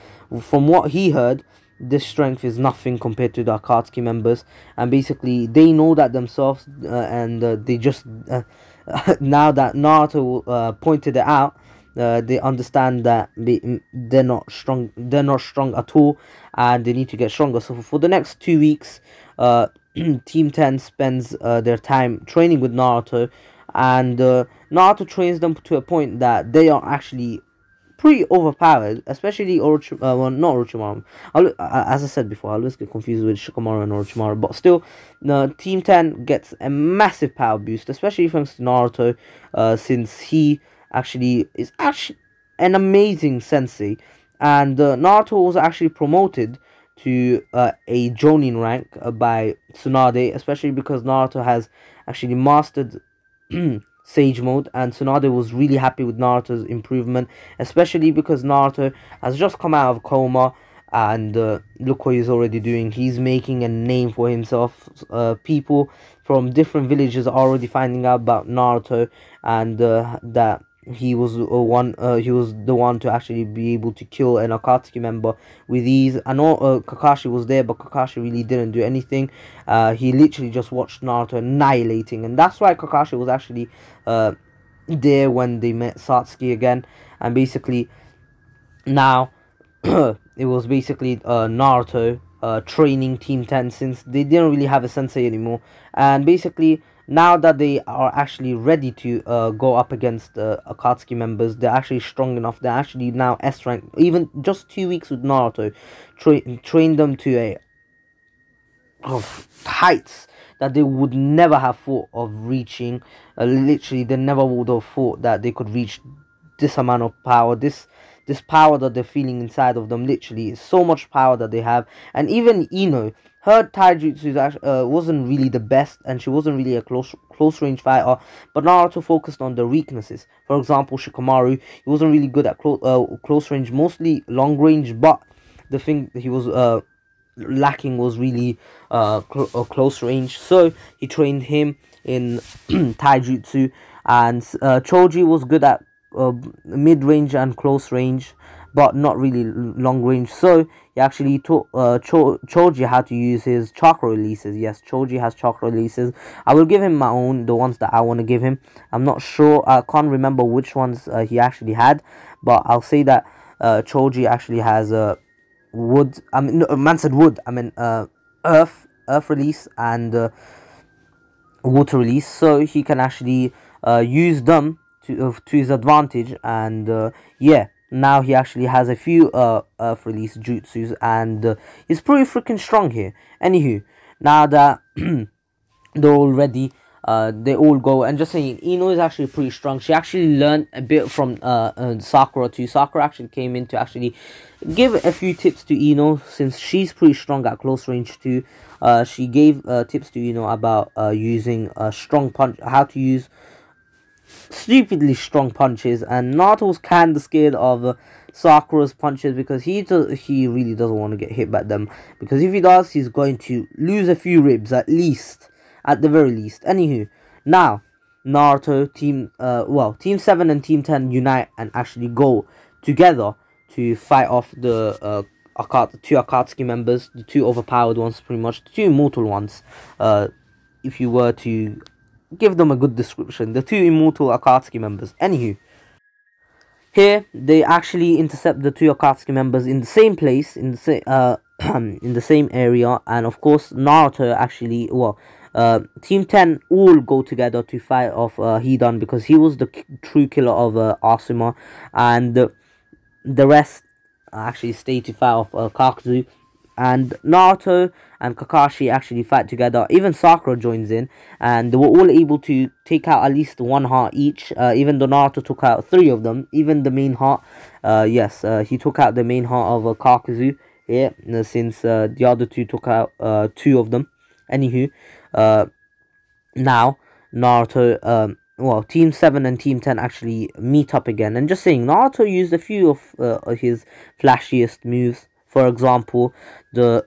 what he heard, this strength is nothing compared to the Akatsuki members, and basically they know that themselves, and they just now that Naruto pointed it out, they understand that they're not strong. They're not strong at all, and they need to get stronger. So for the next 2 weeks, Team 10 spends their time training with Naruto, and Naruto trains them to a point that they are actually pretty overpowered, especially not Orochimaru. As I said before, I always get confused with Shikamaru and Orochimaru, but still, Team 10 gets a massive power boost, especially thanks to Naruto, since he actually is actually an amazing sensei, and Naruto was actually promoted to a Jonin rank by Tsunade, especially because Naruto has actually mastered Sage Mode, and Tsunade was really happy with Naruto's improvement, especially because Naruto has just come out of coma, and look what he's already doing. He's making a name for himself. People from different villages are already finding out about Naruto, and that he was he was the one to actually be able to kill an Akatsuki member with ease. I know Kakashi was there, but Kakashi really didn't do anything. He literally just watched Naruto annihilating, and that's why Kakashi was actually there when they met Satsuki again. And basically now it was basically Naruto training Team 10, since they didn't really have a sensei anymore, and basically now that they are actually ready to go up against Akatsuki members, they're actually strong enough. They're actually now S rank. Even just 2 weeks with Naruto trained them to a heights that they would never have thought of reaching. Literally, they never would have thought that they could reach this amount of power. This power that they're feeling inside of them, literally, is so much power that they have. And even Ino, her taijutsu wasn't really the best, and she wasn't really a close range fighter, but Naruto focused on the weaknesses. For example, Shikamaru, he wasn't really good at close range, mostly long range, but the thing that he was lacking was really close range, so he trained him in taijutsu. And Choji was good at mid-range and close range, but not really long range, so he actually taught Choji how to use his chakra releases. Yes, Choji has chakra releases. I will give him my own, the ones that I want to give him. I'm not sure, I can't remember which ones he actually had, but I'll say that Choji actually has wood, I mean, no, man said wood, I mean earth release and water release, so he can actually use them to his advantage. And yeah, now he actually has a few earth release jutsus, and he's pretty freaking strong here. Anywho, now that they're all ready, they all go. And just saying, Ino is actually pretty strong. She actually learned a bit from Sakura too. Sakura actually came in to actually give a few tips to Ino, since she's pretty strong at close range too. She gave tips to Ino about using strong punch, how to use stupidly strong punches. And Naruto was kind of scared of Sakura's punches, because he really doesn't want to get hit by them, because if he does, he's going to lose a few ribs at the very least. Anywho, now Naruto Team 7 and Team 10 unite and actually go together to fight off the two Akatsuki members, the two overpowered ones, pretty much the two immortal ones. If you were to give them a good description, the two immortal Akatsuki members. Anywho, here they actually intercept the two Akatsuki members in the same place, in the same in the same area, and of course Naruto actually, Team 10 all go together to fight off Hidan, because he was the true killer of Asuma, and the rest actually stay to fight off Kakuzu. And Naruto and Kakashi actually fight together. Even Sakura joins in, and they were all able to take out at least one heart each. Even though Naruto took out 3 of them, even the main heart, yes, he took out the main heart of Kakuzu. Yeah, since the other 2 took out 2 of them. Anywho, now Naruto, well, Team 7 and Team 10 actually meet up again. And just saying, Naruto used a few of his flashiest moves. For example, the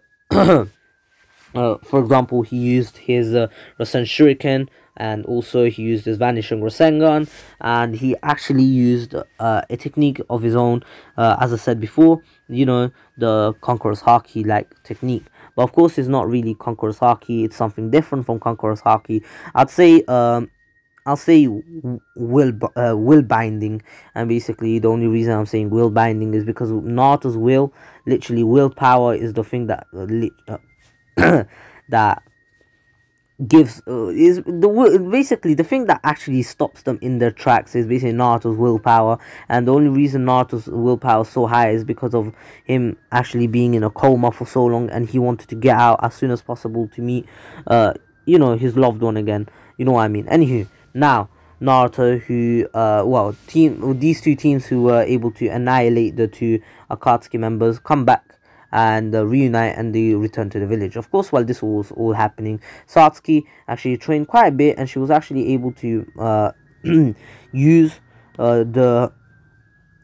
he used his Rasen Shuriken, and also he used his Vanishing Rasengan, and he actually used a technique of his own, as I said before, you know, the Conqueror's Haki like technique. But of course, it's not really Conqueror's Haki, it's something different from Conqueror's Haki. I'll say will binding, and basically the only reason I'm saying will binding is because Naruto's will, literally willpower, is the thing that that gives is the basically the thing that actually stops them in their tracks is basically Naruto's willpower. And the only reason Naruto's willpower is so high is because of him actually being in a coma for so long, and he wanted to get out as soon as possible to meet you know, his loved one again, you know what I mean. Anywho, now Naruto, who these 2 teams who were able to annihilate the 2 Akatsuki members, come back and reunite, and they return to the village. Of course, while this was all happening, Satsuki actually trained quite a bit, and she was actually able to use the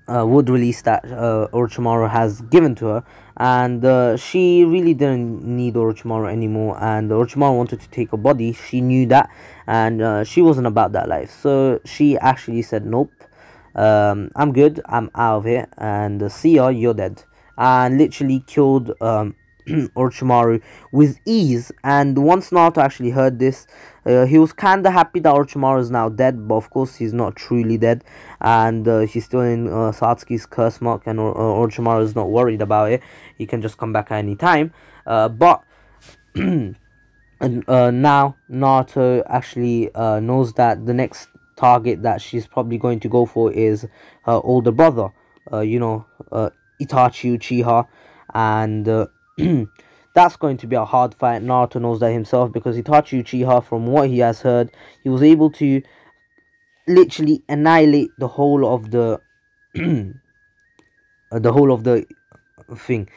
wood release that Orochimaru has given to her, and she really didn't need Orochimaru anymore, and Orochimaru wanted to take her body. She knew that, and she wasn't about that life, so she actually said, nope, I'm good, I'm out of here, and see ya, you're dead, and literally killed Orochimaru with ease. And once Naruto actually heard this, he was kinda happy that Orochimaru is now dead, but of course he's not truly dead, and he's still in Satsuki's curse mark, and Orochimaru is not worried about it. He can just come back at any time. But now Naruto actually knows that the next target that she's probably going to go for is her older brother, you know, Itachi Uchiha, and that's going to be a hard fight. Naruto knows that himself, because Itachi Uchiha, from what he has heard, he was able to literally annihilate the whole of the thing.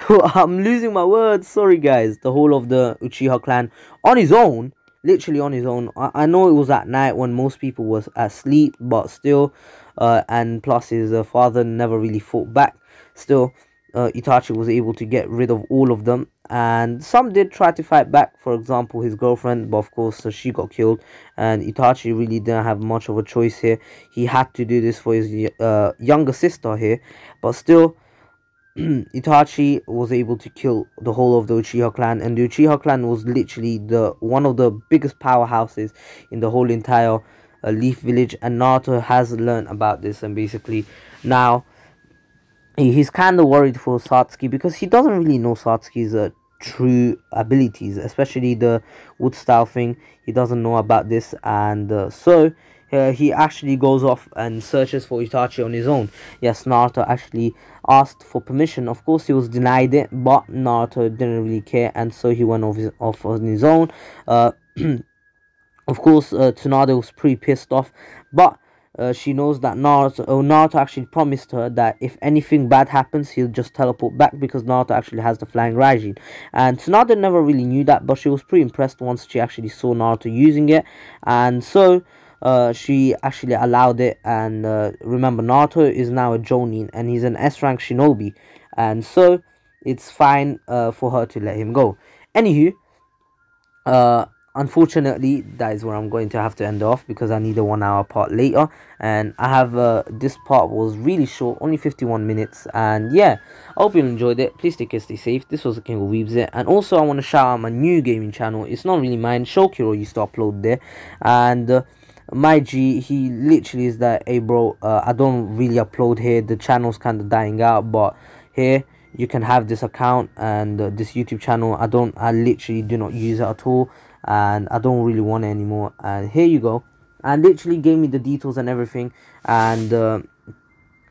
I'm losing my words, sorry guys. The whole of the Uchiha clan on his own, literally on his own. I know it was at night when most people was asleep, but still, and plus his father never really fought back. Still, Itachi was able to get rid of all of them, and some did try to fight back. For example, his girlfriend, but of course she got killed, and Itachi really didn't have much of a choice here. He had to do this for his younger sister here, but still Itachi was able to kill the whole of the Uchiha clan, and the Uchiha clan was literally one of the biggest powerhouses in the whole entire Leaf Village, and Naruto has learned about this, and basically now he's kind of worried for Satsuki, because he doesn't really know Satsuki's true abilities, especially the wood style thing. He doesn't know about this, and so he actually goes off and searches for Itachi on his own. Yes, Naruto actually asked for permission. Of course, he was denied it, but Naruto didn't really care, and so he went off on his own. Of course, Tsunade was pretty pissed off, but she knows that Naruto actually promised her that if anything bad happens, he'll just teleport back, because Naruto actually has the Flying Raijin. And Tsunade never really knew that, but she was pretty impressed once she actually saw Naruto using it, and so she actually allowed it. And remember, Naruto is now a Jonin, and he's an S-rank shinobi, and so it's fine for her to let him go. Anywho, unfortunately, that is where I'm going to have to end off, because I need a 1 hour part later, and I have this part was really short, only 51 minutes, and yeah, I hope you enjoyed it. Please take care, stay safe. This was the King of Weebs, and also I want to shout out my new gaming channel. It's not really mine, Shokiro used to upload there, and my G, he literally is that, hey bro, I don't really upload here, the channel's kind of dying out, but here you can have this account and this YouTube channel. I literally do not use it at all, and I don't really want it anymore. And here you go. And literally gave me the details and everything, and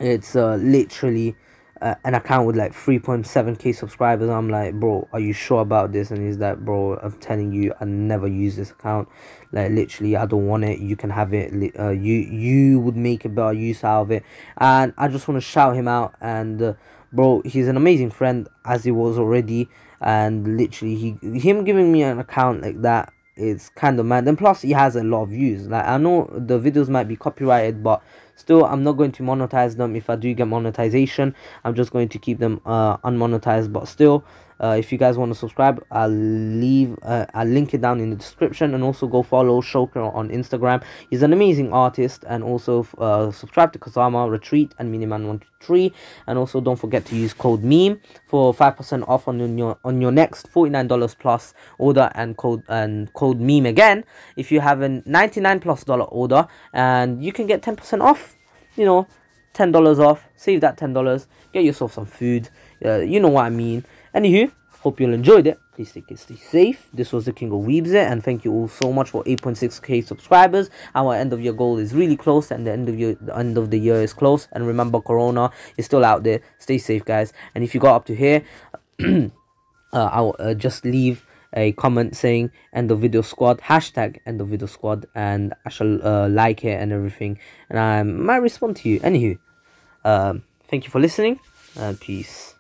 it's literally an account with like 3.7k subscribers. I'm like, bro, are you sure about this? And he's like, bro, I'm telling you, I never use this account. Like, literally, I don't want it. You can have it. You would make a better use out of it. And I just want to shout him out. And bro, he's an amazing friend, as he was already. And literally, him giving me an account like that, it's kind of mad. And plus, he has a lot of views. Like, I know the videos might be copyrighted, but still, I'm not going to monetize them. If I do get monetization, I'm just going to keep them unmonetized. But still, if you guys want to subscribe, I'll link it down in the description. And also go follow Shoker on Instagram. He's an amazing artist. And also subscribe to Kazama, Retreat, and Miniman123. And also don't forget to use code MEME for 5% off on your next $49 plus order, and code MEME again if you have a $99+ order, and you can get 10% off. You know, $10 off. Save that $10. Get yourself some food. You know what I mean. Anywho, hope you all enjoyed it. Please stay safe. This was the King of Weebs, and thank you all so much for 8.6k subscribers. Our end of year goal is really close, and the end of the year is close. And remember, Corona is still out there. Stay safe, guys. And if you got up to here, I'll just leave a comment saying end of video squad, hashtag end of video squad, and I shall like it and everything, and I might respond to you. Anywho, thank you for listening, and peace.